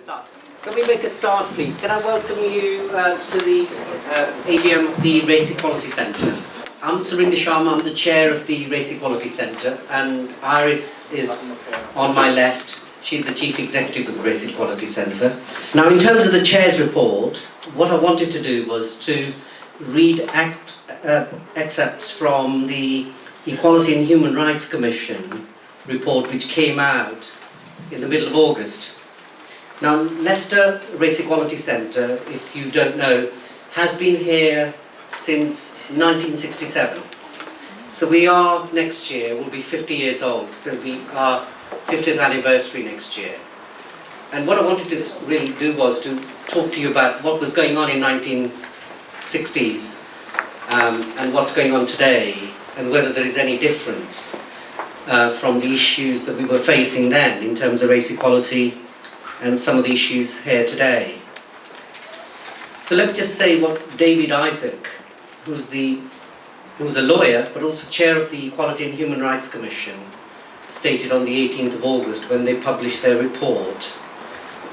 start. Can we make a start, please? Can I welcome you to the AGM of the Race Equality Centre? I'm Surinder Sharma, I'm the chair of the Race Equality Centre, and Iris is on my left. She's the chief executive of the Race Equality Centre. Now, in terms of the chair's report, what I wanted to do was to read excerpts from the Equality and Human Rights Commission report, which came out in the middle of August. Now, Leicester Race Equality Centre, if you don't know, has been here since 1967. So we are, next year, will be 50 years old. So it'll be our 50th anniversary next year. And what I wanted to really do was to talk to you about what was going on in 1960s and what's going on today, and whether there is any difference from the issues that we were facing then in terms of race equality and some of the issues here today. So let me just say what David Isaac, who's a lawyer but also chair of the Equality and Human Rights Commission, stated on the 18th of August when they published their report,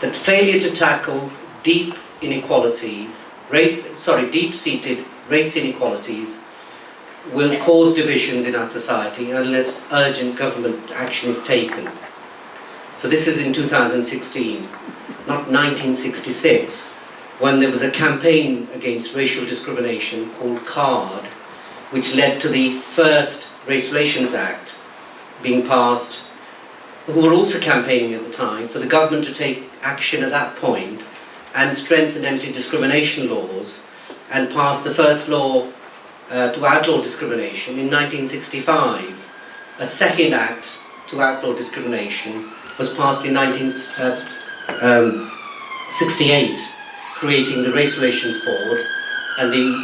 that failure to tackle deep inequalities, deep-seated race inequalities will cause divisions in our society unless urgent government action is taken. So this is in 2016, not 1966, when there was a campaign against racial discrimination called CARD, which led to the first Race Relations Act being passed, who were also campaigning at the time for the government to take action at that point and strengthen anti-discrimination laws, and pass the first law to outlaw discrimination in 1965. A second act to outlaw discrimination was passed in 1968, creating the Race Relations Board and the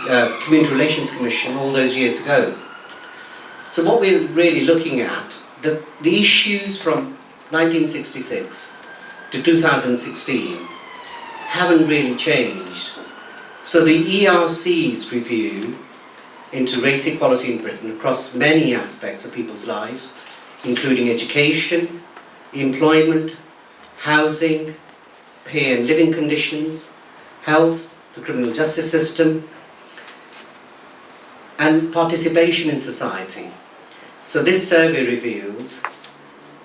Community Relations Commission all those years ago. So what we're really looking at, the issues from 1966 to 2016 haven't really changed. So the ERC's review into race equality in Britain across many aspects of people's lives, including education, employment, housing, pay and living conditions, health, the criminal justice system, and participation in society. So this survey reveals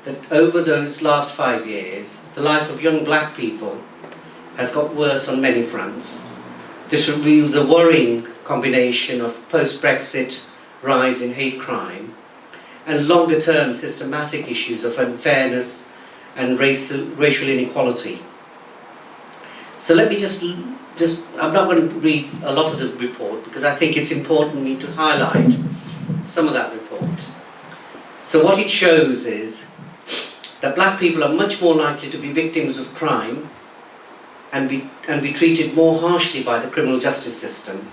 that over those last 5 years, the life of young black people has got worse on many fronts. This reveals a worrying combination of post-Brexit rise in hate crime and longer-term systematic issues of unfairness and racial inequality. So let me I'm not going to read a lot of the report because I think it's important for me to highlight some of that report. So what it shows is that black people are much more likely to be victims of crime and be treated more harshly by the criminal justice system.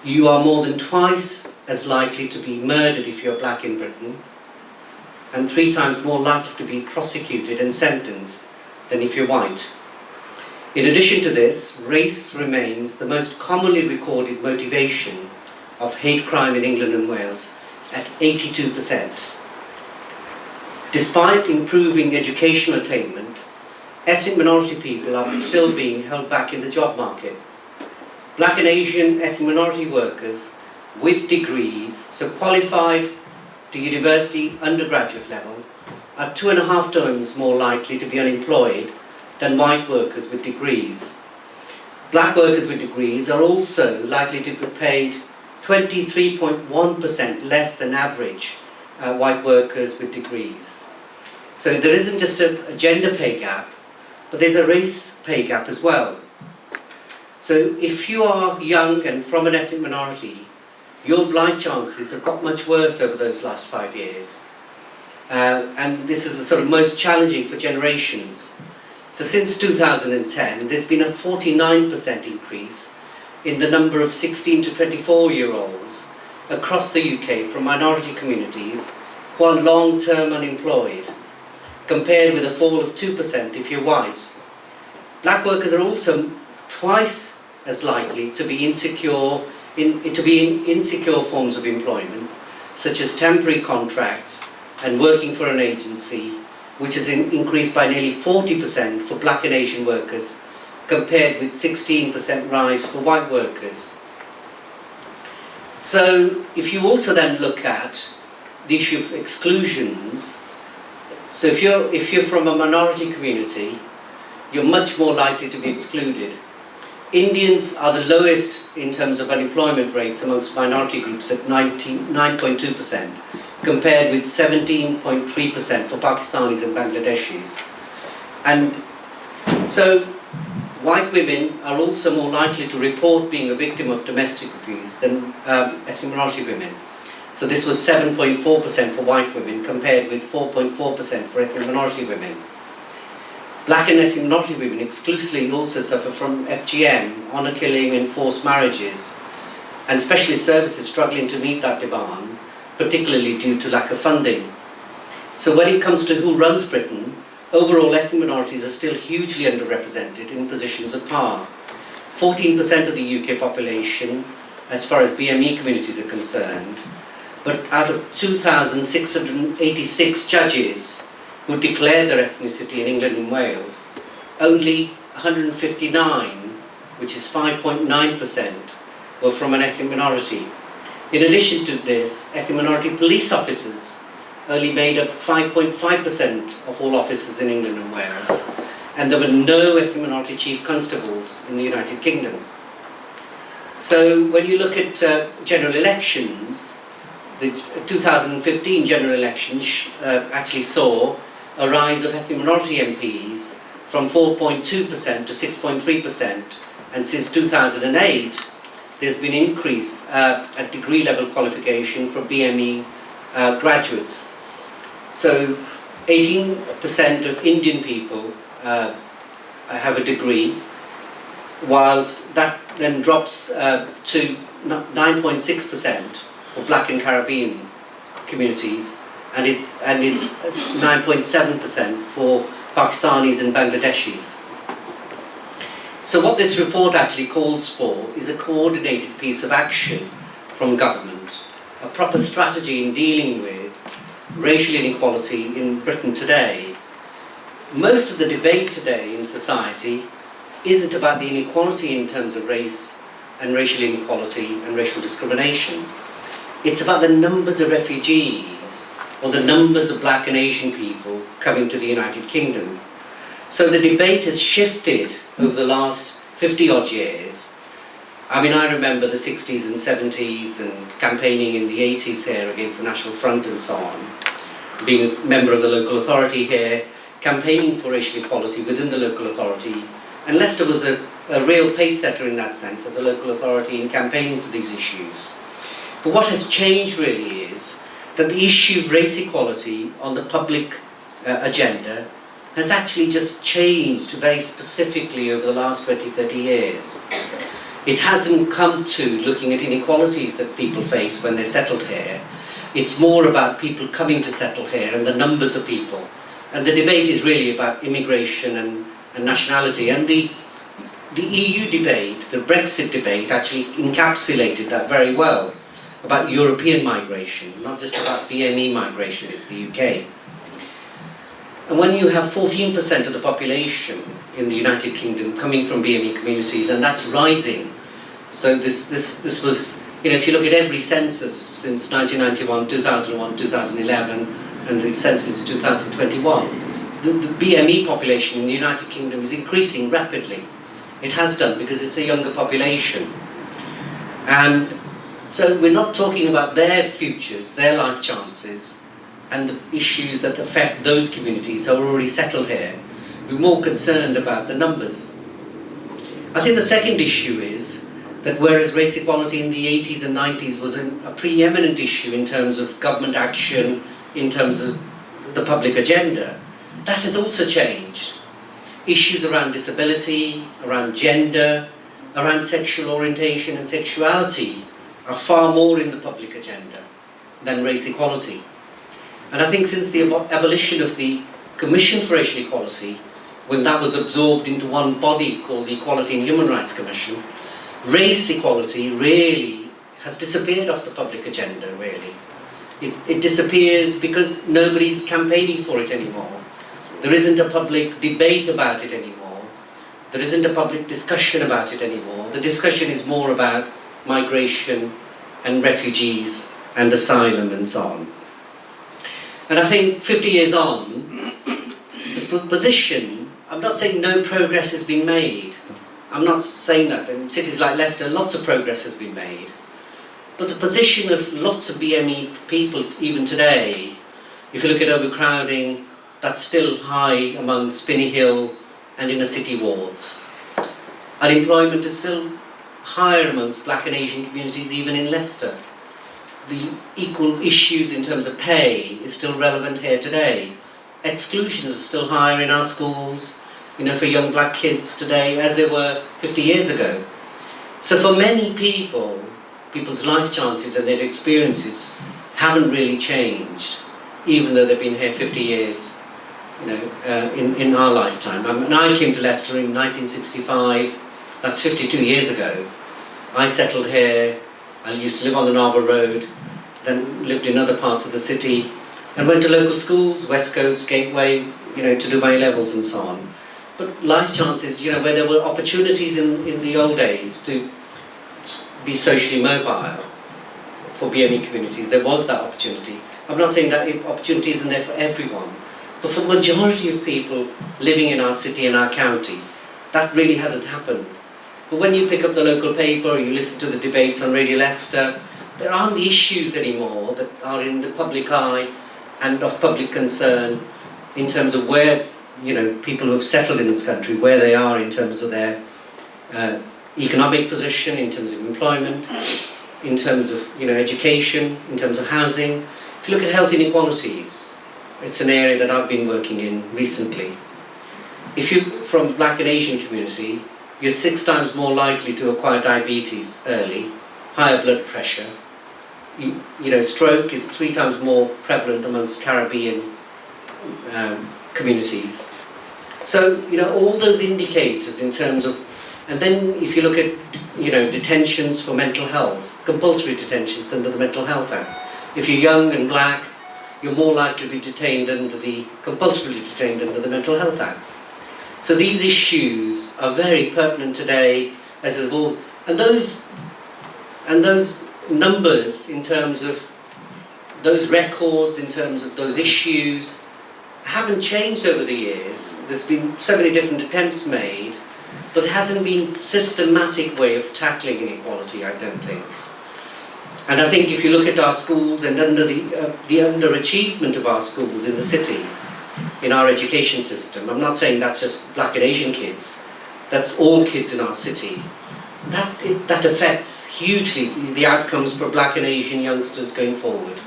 You are more than twice as likely to be murdered if you're black in Britain, and 3 times more likely to be prosecuted and sentenced than if you're white. In addition to this, race remains the most commonly recorded motivation of hate crime in England and Wales at 82%. Despite improving educational attainment, ethnic minority people are still being held back in the job market. Black and Asian ethnic minority workers with degrees, so qualified to university undergraduate level, are 2.5 times more likely to be unemployed than white workers with degrees. Black workers with degrees are also likely to be paid 23.1% less than average white workers with degrees. So there isn't just a gender pay gap, but there's a race pay gap as well. So if you are young and from an ethnic minority, your life chances have got much worse over those last 5 years. And this is the sort of most challenging for generations. So since 2010, there's been a 49% increase in the number of 16 to 24-year-olds across the UK from minority communities who are long-term unemployed, compared with a fall of 2% if you're white. Black workers are also twice as likely to be in insecure forms of employment, such as temporary contracts and working for an agency, which has increased by nearly 40% for black and Asian workers, compared with 16% rise for white workers. So if you also then look at the issue of exclusions, so if you're from a minority community, you're much more likely to be excluded. Indians are the lowest in terms of unemployment rates amongst minority groups at 9.2%, compared with 17.3% for Pakistanis and Bangladeshis. And so white women are also more likely to report being a victim of domestic abuse than ethnic minority women. So this was 7.4% for white women, compared with 4.4% for ethnic minority women. Black and ethnic minority women exclusively also suffer from FGM, honour killing and forced marriages, and specialist services struggling to meet that demand, particularly due to lack of funding. So when it comes to who runs Britain, overall ethnic minorities are still hugely underrepresented in positions of power. 14% of the UK population, as far as BME communities are concerned, but out of 2,686 judges who declare their ethnicity in England and Wales, only 159, which is 5.9%, were from an ethnic minority. In addition to this, ethnic minority police officers only made up 5.5% of all officers in England and Wales, and there were no ethnic minority chief constables in the United Kingdom. So when you look at general elections, the 2015 general elections actually saw a rise of ethnic minority MPs from 4.2% to 6.3%, and since 2008 there's been an increase at degree level qualification for BME graduates. So 18% of Indian people have a degree, whilst that then drops to 9.6% for Black and Caribbean communities, and it's 9.7% for Pakistanis and Bangladeshis. So what this report actually calls for is a coordinated piece of action from government, a proper strategy in dealing with racial inequality in Britain today. Most of the debate today in society isn't about the inequality in terms of race and racial inequality and racial discrimination. It's about the numbers of refugees or the numbers of black and Asian people coming to the United Kingdom. So the debate has shifted over the last 50 odd years. I mean, I remember the 60s and 70s and campaigning in the 80s here against the National Front and so on, being a member of the local authority here, campaigning for racial equality within the local authority, and Leicester was a real pace setter in that sense as a local authority in campaigning for these issues. But what has changed really is that the issue of race equality on the public agenda has actually just changed very specifically over the last 20, 30 years. It hasn't come to looking at inequalities that people face when they're settled here. It's more about people coming to settle here and the numbers of people. And the debate is really about immigration and nationality. And the EU debate, the Brexit debate, actually encapsulated that very well, about European migration, not just about BME migration in the UK. And when you have 14% of the population in the United Kingdom coming from BME communities, and that's rising. So this was, you know, if you look at every census since 1991, 2001, 2011, and the census 2021, the BME population in the United Kingdom is increasing rapidly. It has done because it's a younger population. And so we're not talking about their futures, their life chances, and the issues that affect those communities who are already settled here. We're more concerned about the numbers. I think the second issue is that whereas race equality in the 80s and 90s was a preeminent issue in terms of government action, in terms of the public agenda, that has also changed. Issues around disability, around gender, around sexual orientation and sexuality are far more in the public agenda than race equality. And I think since the abolition of the Commission for Racial Equality, when that was absorbed into one body called the Equality and Human Rights Commission, race equality really has disappeared off the public agenda, really. It disappears because nobody's campaigning for it anymore. There isn't a public debate about it anymore. There isn't a public discussion about it anymore. The discussion is more about migration and refugees and asylum and so on. And I think 50 years on, the position, I'm not saying no progress has been made. I'm not saying that. In cities like Leicester, lots of progress has been made. But the position of lots of BME people, even today, if you look at overcrowding, that's still high among Spinney Hill and inner city wards. Unemployment is still higher amongst black and Asian communities, even in Leicester. The equal issues in terms of pay is still relevant here today. Exclusions are still higher in our schools, for young black kids today as they were 50 years ago. So for many people, people's life chances and their experiences haven't really changed, even though they've been here 50 years, in our lifetime. And I came to Leicester in 1965, that's 52 years ago. I settled here, I used to live on the Narber Road, then lived in other parts of the city, and went to local schools, Westcotes, Gateway, to do my A-levels and so on. But life chances, where there were opportunities in the old days to be socially mobile for BME communities, there was that opportunity. I'm not saying that opportunity isn't there for everyone, but for the majority of people living in our city and our county, that really hasn't happened. But when you pick up the local paper or you listen to the debates on Radio Leicester, there aren't the issues anymore that are in the public eye and of public concern in terms of where people who have settled in this country, where they are in terms of their economic position, in terms of employment, in terms of education, in terms of housing. If you look at health inequalities, it's an area that I've been working in recently. If you're from black and Asian community, you're 6 times more likely to acquire diabetes early, higher blood pressure. Stroke is 3 times more prevalent amongst Caribbean communities. So, all those indicators in terms of, and then if you look at, detentions for mental health, compulsory detentions under the Mental Health Act. If you're young and black, you're more likely to be detained compulsorily detained under the Mental Health Act. So these issues are very pertinent today as they've all, and those numbers in terms of those records, in terms of those issues, haven't changed over the years. There's been so many different attempts made, but there hasn't been a systematic way of tackling inequality, I don't think. And I think if you look at our schools and under the underachievement of our schools in the city, in our education system, I'm not saying that's just black and Asian kids, that's all kids in our city, that affects hugely the outcomes for black and Asian youngsters going forward.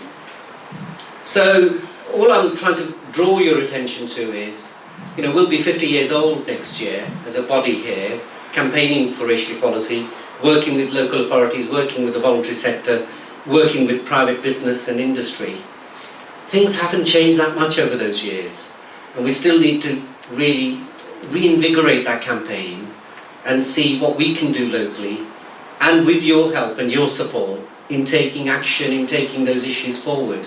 So all I'm trying to draw your attention to is, we'll be 50 years old next year as a body here, campaigning for racial equality, working with local authorities, working with the voluntary sector, working with private business and industry. Things haven't changed that much over those years, and we still need to really reinvigorate that campaign and see what we can do locally, and with your help and your support in taking action, in taking those issues forward.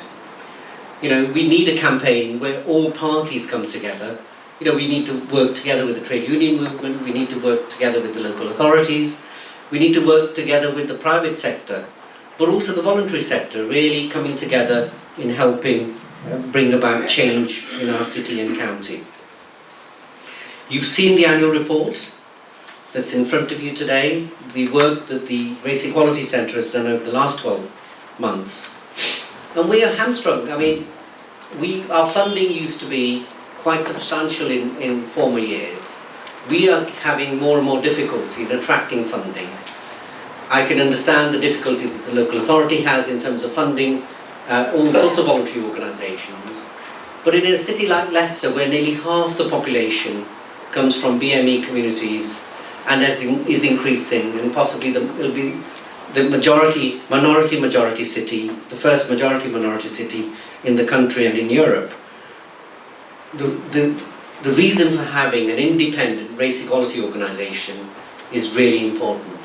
We need a campaign where all parties come together. We need to work together with the trade union movement, we need to work together with the local authorities, we need to work together with the private sector, but also the voluntary sector, really coming together in helping bring about change in our city and county. You've seen the annual report that's in front of you today, the work that the Race Equality Centre has done over the last 12 months. And we are hamstrung. Our funding used to be quite substantial in former years. We are having more and more difficulty in attracting funding. I can understand the difficulties that the local authority has in terms of funding all sorts of voluntary organisations. But in a city like Leicester, where nearly half the population comes from BME communities and is increasing, and possibly it'll be the minority city, the first majority city in the country and in Europe. The reason for having an independent race equality organisation is really important.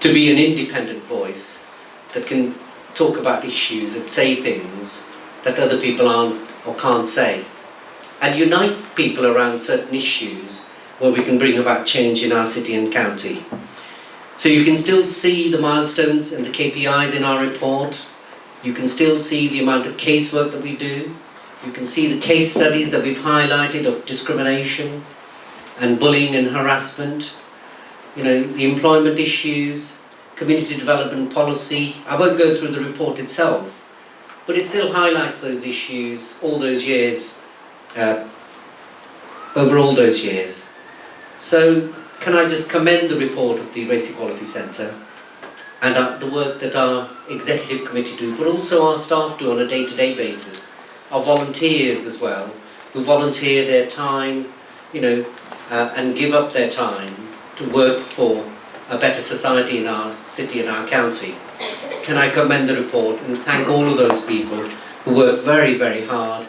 To be an independent voice that can talk about issues and say things that other people aren't or can't say. and unite people around certain issues where we can bring about change in our city and county. So you can still see the milestones and the KPIs in our report. You can still see the amount of casework that we do. You can see the case studies that we've highlighted of discrimination and bullying and harassment. You know, the employment issues, community development policy. I won't go through the report itself, but it still highlights those issues all those years, over all those years. So can I just commend the report of the Race Equality Centre and the work that our executive committee do, but also our staff do on a day-to-day basis. Our volunteers as well, who volunteer their time, you know, and give up their time to work for a better society in our city and our county. Can I commend the report and thank all of those people who work very, very hard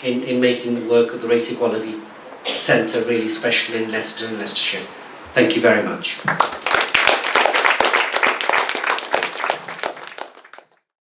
in making the work of the Race Equality Centre really special in Leicester and Leicestershire. Thank you very much.